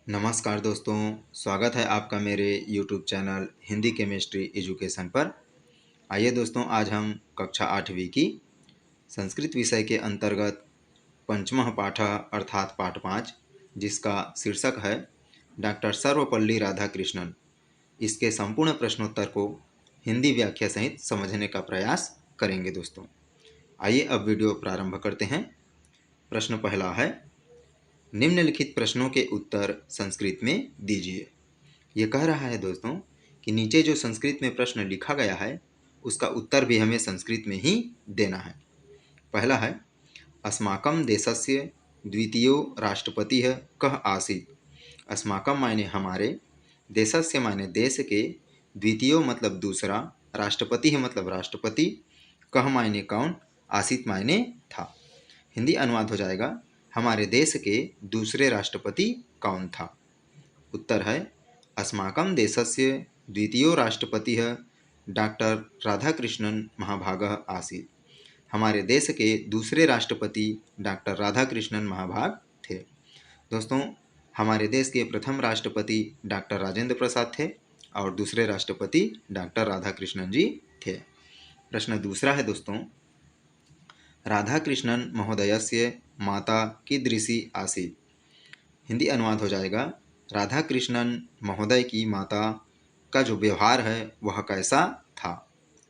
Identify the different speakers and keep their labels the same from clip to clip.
Speaker 1: नमस्कार दोस्तों, स्वागत है आपका मेरे YouTube channel Hindi chemistry education पर। आइए दोस्तों, आज हम कक्षा 8वीं की संस्कृत विषय के अंतर्गत पंचमः पाठः अर्थात पाठ 5, जिसका शीर्षक है डॉक्टर सर्वपल्ली राधाकृष्णन, इसके संपूर्ण प्रश्नोत्तर को हिंदी व्याख्या सहित समझने का प्रयास करेंगे। दोस्तों आइए अब वीडियो प्रारंभ करते हैं। प्रश्न पहला है, निम्नलिखित प्रश्नों के उत्तर संस्कृत में दीजिए। ये कह रहा है दोस्तों कि नीचे जो संस्कृत में प्रश्न लिखा गया है उसका उत्तर भी हमें संस्कृत में ही देना है। पहला है, अस्माकं देशस्य द्वितीयो राष्ट्रपतिः कः आसीत्। अस्माकं मायने हमारे, देशस्य मायने देश के, द्वितीयो मतलब दूसरा, राष्ट्रपति मतलब राष्ट्रपति, कः मायने कौन, आसीत् मायने था। हिंदी अनुवाद हो जाएगा, हमारे देश के दूसरे राष्ट्रपति कौन था। उत्तर है, अस्माकं देशस्य द्वितीयो राष्ट्रपतिः डॉक्टर राधाकृष्णन महाभागः आसीत्। हमारे देश के दूसरे राष्ट्रपति डॉक्टर राधाकृष्णन महाभाग थे। दोस्तों, हमारे देश के प्रथम राष्ट्रपति डॉक्टर राजेंद्र प्रसाद थे और दूसरे राष्ट्रपति डॉक्टर राधाकृष्णन जी थे। प्रश्न दूसरा है दोस्तों, राधाकृष्णन महोदयस्य माता कीदृशी आसीत्। हिंदी अनुवाद हो जाएगा, राधाकृष्णन महोदय की माता का जो व्यवहार है वह कैसा था।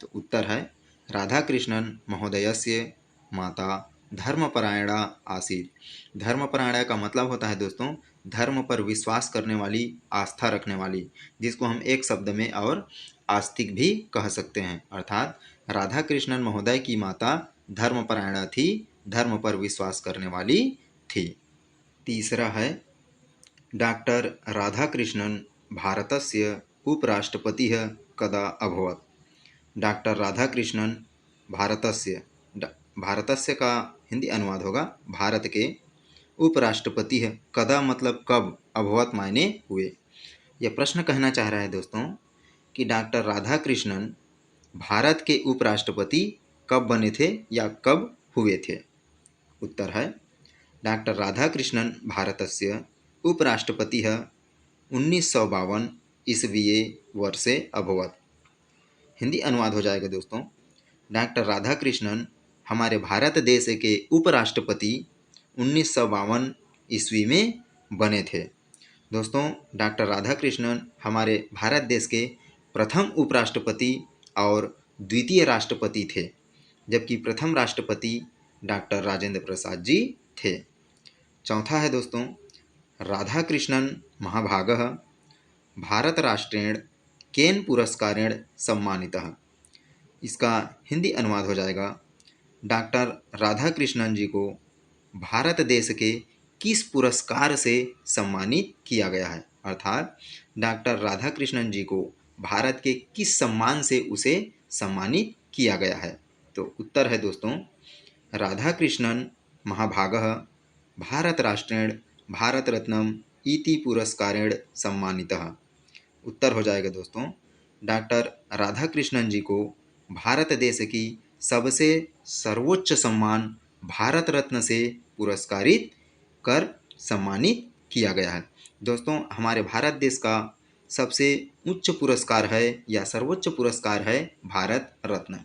Speaker 1: तो उत्तर है, राधाकृष्णन महोदयस्य माता धर्मपरायणा आसीत्। धर्मपरायणा का मतलब होता है दोस्तों धर्म पर विश्वास करने वाली, आस्था रखने वाली, जिसको हम एक शब्द में और आस्तिक भी कह सकते हैं। अर्थात राधाकृष्णन महोदय की माता धर्मपरायणा थी, धर्म पर विश्वास करने वाली थी। तीसरा है, डॉक्टर राधाकृष्णन भारतस्य उपराष्ट्रपतिः कदा अभवत्। डॉक्टर राधाकृष्णन भारतस्य का हिंदी अनुवाद होगा भारत के, उपराष्ट्रपति है, कदा मतलब कब, अभवत मायने हुए। यह प्रश्न कहना चाह रहा है दोस्तों कि डॉक्टर राधाकृष्णन भारत के उपराष्ट्रपति कब बने थे या कब हुए थे। उत्तर है, डॉक्टर राधाकृष्णन भारतस्य उपराष्ट्रपतिः 1952 ईस्वीये वर्षे अभवत्। हिंदी अनुवाद हो जाएगा दोस्तों, डॉक्टर राधाकृष्णन हमारे भारत देश के उपराष्ट्रपति 1952 ईस्वी में बने थे। दोस्तों, डॉक्टर राधाकृष्णन हमारे भारत देश के प्रथम उपराष्ट्रपति और द्वितीय राष्ट्रपति थे, जबकि प्रथम राष्ट्रपति डॉक्टर राजेंद्र प्रसाद जी थे। चौथा है दोस्तों, राधाकृष्णन महाभागः भारत राष्ट्रेण केन पुरस्कारेण सम्मानितः। इसका हिंदी अनुवाद हो जाएगा, डॉक्टर राधाकृष्णन जी को भारत देश के किस पुरस्कार से सम्मानित किया गया है। अर्थात डॉक्टर राधाकृष्णन जी को भारत के किस सम्मान से उसे सम्मानित किया गया है। तो उत्तर है दोस्तों, राधाकृष्णन महाभागः भारत राष्ट्रेण भारत रत्नम इति पुरस्कारेण सम्मानितः। उत्तर हो जाएगा दोस्तों, डॉक्टर राधाकृष्णन जी को भारत देश की सबसे सर्वोच्च सम्मान भारत रत्न से पुरस्कारित कर सम्मानित किया गया है। दोस्तों, हमारे भारत देश का सबसे उच्च पुरस्कार है या सर्वोच्च पुरस्कार है भारत रत्न,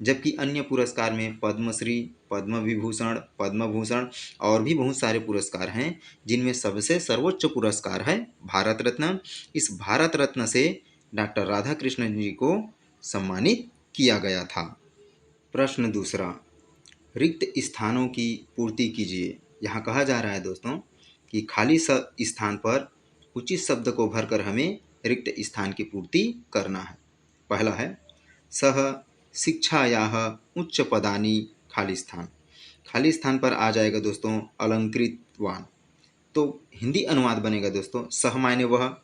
Speaker 1: जबकि अन्य पुरस्कार में पद्मश्री, पद्म विभूषण, पद्म भूषण और भी बहुत सारे पुरस्कार हैं, जिनमें सबसे सर्वोच्च पुरस्कार है भारत रत्न। इस भारत रत्न से डॉक्टर राधाकृष्णन जी को सम्मानित किया गया था। प्रश्न दूसरा, रिक्त स्थानों की पूर्ति कीजिए। यहाँ कहा जा रहा है दोस्तों कि खाली स्थान पर उचित शब्द को भरकर हमें रिक्त स्थान की पूर्ति करना है। पहला है, सह शिक्षायाः उच्च पदानि खाली स्थान। खाली स्थान पर आ जाएगा दोस्तों अलंकृतवान। तो हिंदी अनुवाद बनेगा दोस्तों, सह मायने वह,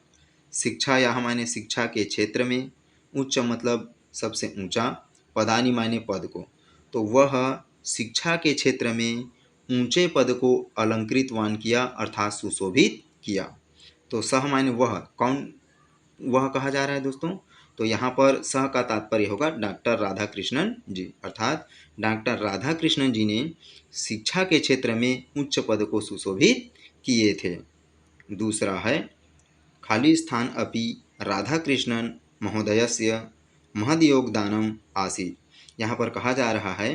Speaker 1: शिक्षायाः मायने शिक्षा के क्षेत्र में, उच्च मतलब सबसे ऊंचा, पदानि मायने पद को। तो वह शिक्षा के क्षेत्र में ऊंचे पद को अलंकृतवान किया अर्थात सुशोभित किया। तो सह मायने वह, कौन वह कहा जा रहा है दोस्तों। तो यहाँ पर सह का तात्पर्य होगा डॉक्टर राधाकृष्णन जी, अर्थात डॉक्टर राधाकृष्णन जी ने शिक्षा के क्षेत्र में उच्च पद को सुशोभित किए थे। दूसरा है खाली स्थान अपि राधाकृष्णन महोदयस्य महद योगदानम आसीत्। यहाँ पर कहा जा रहा है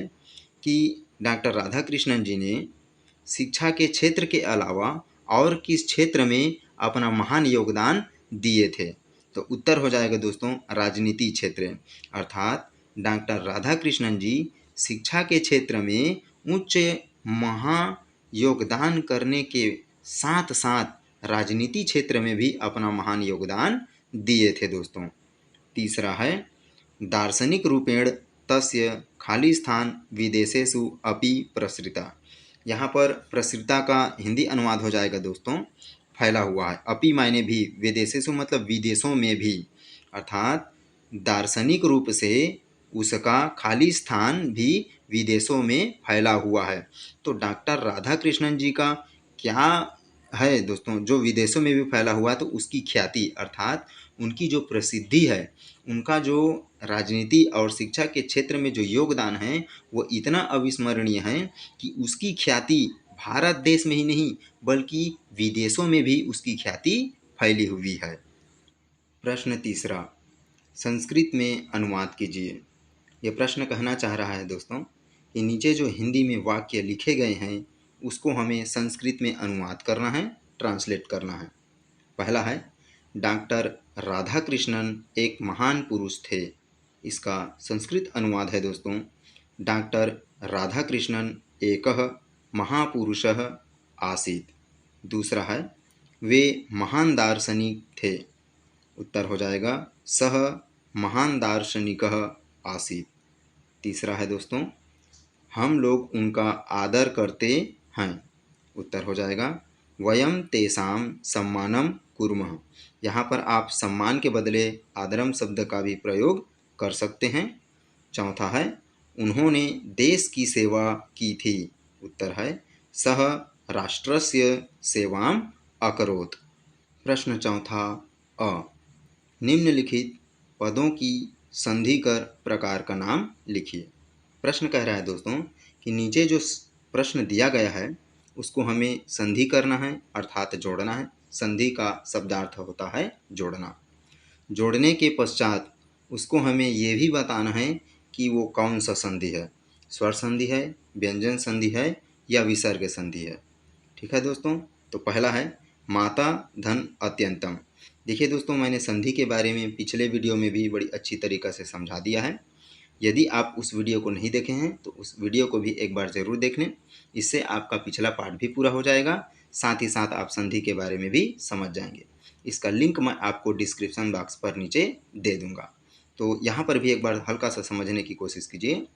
Speaker 1: कि डॉक्टर राधाकृष्णन जी ने शिक्षा के क्षेत्र के अलावा और किस क्षेत्र में अपना महान योगदान दिए थे। तो उत्तर हो जाएगा दोस्तों राजनीति क्षेत्र, अर्थात डॉक्टर राधाकृष्णन जी शिक्षा के क्षेत्र में उच्च महा योगदान करने के साथ साथ राजनीति क्षेत्र में भी अपना महान योगदान दिए थे दोस्तों। तीसरा है दार्शनिक रूपेण तस्य खाली स्थान विदेशेषु अपि प्रसृता। यहाँ पर प्रसृता का हिंदी अनुवाद हो जाएगा दोस्तों फैला हुआ है। अपि मायने भी, विदेशेषु मतलब विदेशों में भी, अर्थात दार्शनिक रूप से उसका खाली स्थान भी विदेशों में फैला हुआ है। तो डॉक्टर राधाकृष्णन जी का क्या है दोस्तों, जो विदेशों में भी फैला हुआ है, तो उसकी ख्याति अर्थात उनकी जो प्रसिद्धि है, उनका जो राजनीति और शिक्षा के क्षेत्र में जो योगदान है वो इतना अविस्मरणीय है कि उसकी ख्याति भारत देश में ही नहीं बल्कि विदेशों में भी उसकी ख्याति फैली हुई है। प्रश्न तीसरा, संस्कृत में अनुवाद कीजिए। यह प्रश्न कहना चाह रहा है दोस्तों कि नीचे जो हिंदी में वाक्य लिखे गए हैं उसको हमें संस्कृत में अनुवाद करना है, ट्रांसलेट करना है। पहला है डॉक्टर राधाकृष्णन एक महान पुरुष थे। इसका संस्कृत अनुवाद है दोस्तों डॉक्टर राधाकृष्णन एकः महापुरुषः आसीत्। दूसरा है वे महान दार्शनिक थे। उत्तर हो जाएगा सह महान दार्शनिकः आसीत्। तीसरा है दोस्तों हम लोग उनका आदर करते हैं। उत्तर हो जाएगा वयम तेषां सम्मानम कुर्मः। यहाँ पर आप सम्मान के बदले आदरम शब्द का भी प्रयोग कर सकते हैं। चौथा है उन्होंने देश की सेवा की थी। उत्तर है सह राष्ट्रस्य सेवाम अकरोत्। प्रश्न चौथा अ, निम्नलिखित पदों की संधिकर प्रकार का नाम लिखिए। प्रश्न कह रहा है दोस्तों कि नीचे जो प्रश्न दिया गया है उसको हमें संधि करना है, अर्थात जोड़ना है। संधि का शब्दार्थ होता है जोड़ना। जोड़ने के पश्चात उसको हमें ये भी बताना है कि वो कौन सा संधि है, स्वर संधि है, व्यंजन संधि है या विसर्ग संधि है। ठीक है दोस्तों, तो पहला है माता धन अत्यंतम। देखिए दोस्तों मैंने संधि के बारे में पिछले वीडियो में भी बड़ी अच्छी तरीक़ा से समझा दिया है। यदि आप उस वीडियो को नहीं देखे हैं तो उस वीडियो को भी एक बार ज़रूर देख लें, इससे आपका पिछला पार्ट भी पूरा हो जाएगा, साथ ही साथ आप संधि के बारे में भी समझ जाएंगे। इसका लिंक मैं आपको डिस्क्रिप्शन बॉक्स पर नीचे दे दूंगा। तो यहाँ पर भी एक बार हल्का सा समझने की कोशिश कीजिए।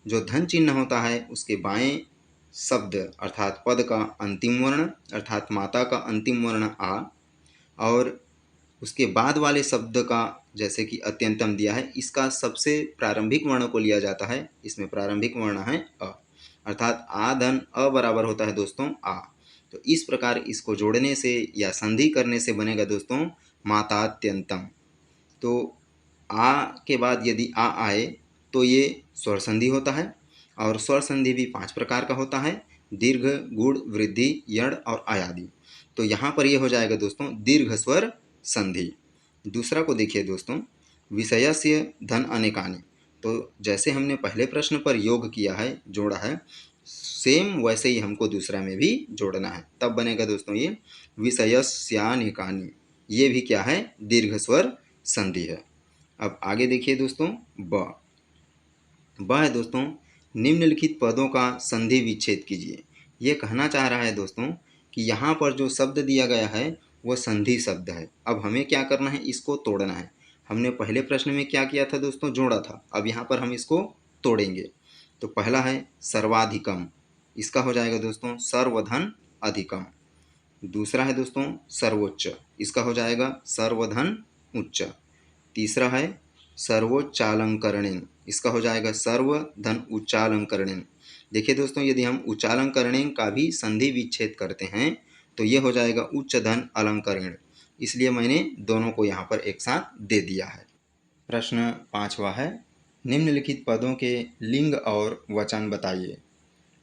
Speaker 1: जो धन चिन्ह होता है उसके बाएं शब्द अर्थात पद का अंतिम वर्ण अर्थात माता का अंतिम वर्ण आ, और उसके बाद वाले शब्द का जैसे कि अत्यंतम दिया है इसका सबसे प्रारंभिक वर्ण को लिया जाता है। इसमें प्रारंभिक वर्ण है अ, अर्थात आ धन अ बराबर होता है दोस्तों आ। तो इस प्रकार इसको जोड़ने से या संधि करने से बनेगा दोस्तों मातात्यंतम। तो आ के बाद यदि आ आए तो ये स्वर संधि होता है, और स्वर संधि भी 5 प्रकार का होता है, दीर्घ, गुण, वृद्धि, यण और आयादि। तो यहाँ पर ये हो जाएगा दोस्तों दीर्घ स्वर संधि। दूसरा को देखिए दोस्तों विषयस्य धन अनेकानि। तो जैसे हमने पहले प्रश्न पर योग किया है, जोड़ा है, सेम वैसे ही हमको दूसरा में भी जोड़ना है, तब बनेगा दोस्तों ये विषयस्यानेकानि। ये भी क्या है, दीर्घ स्वर संधि है। अब आगे देखिए दोस्तों ब है दोस्तों निम्नलिखित पदों का संधि विच्छेद कीजिए। ये कहना चाह रहा है दोस्तों कि यहाँ पर जो शब्द दिया गया है वो संधि शब्द है। अब हमें क्या करना है, इसको तोड़ना है। हमने पहले प्रश्न में क्या किया था दोस्तों, जोड़ा था। अब यहाँ पर हम इसको तोड़ेंगे। तो पहला है सर्वाधिकम, इसका हो जाएगा दोस्तों सर्वधन अधिकम। दूसरा है दोस्तों सर्वोच्च, इसका हो जाएगा सर्वधन उच्च। तीसरा है सर्वोच्चालंकरणेन, इसका हो जाएगा सर्वधन उच्चालंकरणेन। देखिए दोस्तों यदि हम उच्चालंकरणेन का भी संधि विच्छेद करते हैं तो ये हो जाएगा उच्च धन अलंकरण। इसलिए मैंने दोनों को यहाँ पर एक साथ दे दिया है। प्रश्न 5वां है निम्नलिखित पदों के लिंग और वचन बताइए।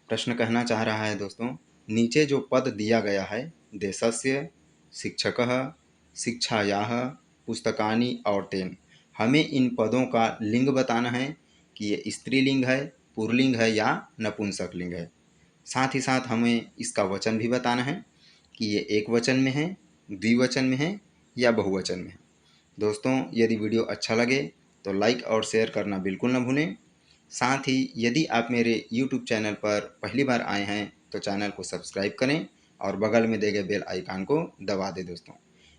Speaker 1: प्रश्न कहना चाह रहा है दोस्तों नीचे जो पद दिया गया है देशस्य, शिक्षकः, शिक्षायाः, पुस्तकानि और तेन। हमें इन पदों का लिंग बताना है कि ये स्त्रीलिंग है, पुल्लिंग है या नपुंसकलिंग है। साथ ही साथ हमें इसका वचन भी बताना है कि ये एक वचन में है, द्विवचन में है या बहुवचन में है। दोस्तों, यदि वीडियो अच्छा लगे तो लाइक और शेयर करना बिल्कुल न भूलें। साथ ही यदि आप मेरे YouTube चैनल पर पहली बार आए हैं तो चैनल को सब्सक्राइब करें और बगल में दिए गए बेल आइकन को दबा दें। दोस्तों,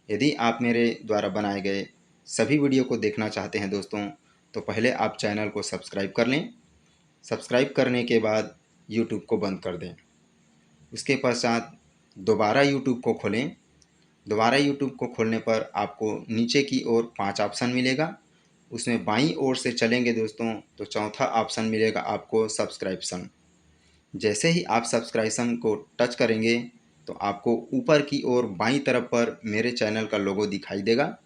Speaker 1: यदि आप मेरे द्वारा बनाए गए सभी वीडियो को देखना चाहते हैं दोस्तों, तो पहले आप चैनल को सब्सक्राइब कर लें। सब्सक्राइब करने के बाद YouTube को बंद कर दें। उसके पश्चात दोबारा YouTube को खोलें। दोबारा YouTube को खोलने पर आपको नीचे की ओर 5 ऑप्शन मिलेगा। उसमें बाईं ओर से चलेंगे दोस्तों तो चौथा ऑप्शन मिलेगा आपको सब्सक्रिप्शन। जैसे ही आप सब्सक्रिप्शन को टच करेंगे तो आपको ऊपर की ओर बाईं तरफ पर मेरे चैनल का लोगो दिखाई देगा।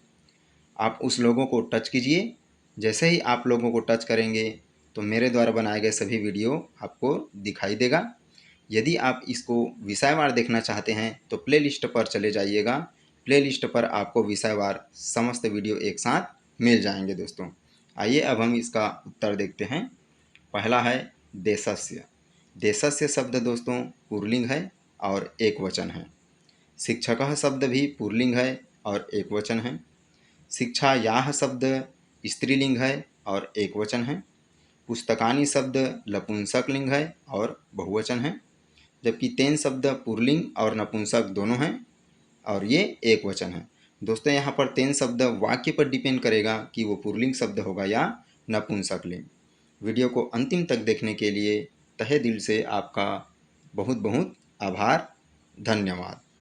Speaker 1: आप उस लोगों को टच कीजिए। जैसे ही आप लोगों को टच करेंगे तो मेरे द्वारा बनाए गए सभी वीडियो आपको दिखाई देगा। यदि आप इसको विषयवार देखना चाहते हैं तो प्लेलिस्ट पर चले जाइएगा। प्लेलिस्ट पर आपको विषयवार समस्त वीडियो एक साथ मिल जाएंगे। दोस्तों, आइए अब हम इसका उत्तर देखते हैं। पहला है देशस्य। देशस्य शब्द दोस्तों पुल्लिंग है और एक वचन है। शिक्षकः शब्द भी पुल्लिंग है और एक वचन है। शिक्षायाः शब्द स्त्रीलिंग है और एक वचन है। पुस्तकानि शब्द नपुंसकलिंग है और बहुवचन है। जबकि तेन शब्द पुल्लिंग और नपुंसक दोनों हैं और ये एक वचन है। दोस्तों, यहाँ पर तेन शब्द वाक्य पर डिपेंड करेगा कि वो पुल्लिंग शब्द होगा या नपुंसकलिंग। वीडियो को अंतिम तक देखने के लिए तहे दिल से आपका बहुत बहुत आभार। धन्यवाद।